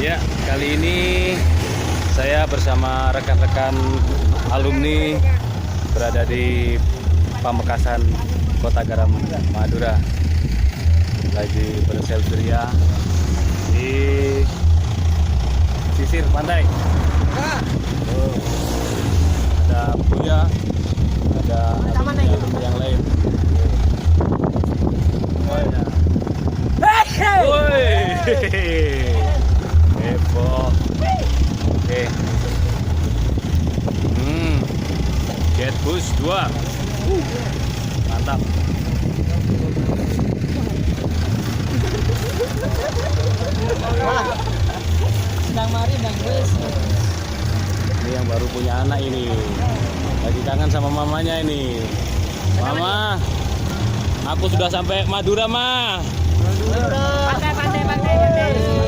Ya, kali ini saya bersama rekan-rekan alumni berada di Pamekasan, Kota Garam, Madura. Lagi berselfie di sisir pantai. Oh, ada Buya, ada yang lain. Woi, heboh. Oke. Jet Bus 2. Mantap. Sedang mari dan guys. Ini yang baru punya anak ini. Lagi kangen sama mamanya ini. Mama, aku sudah sampai Madura, Ma. Pantai.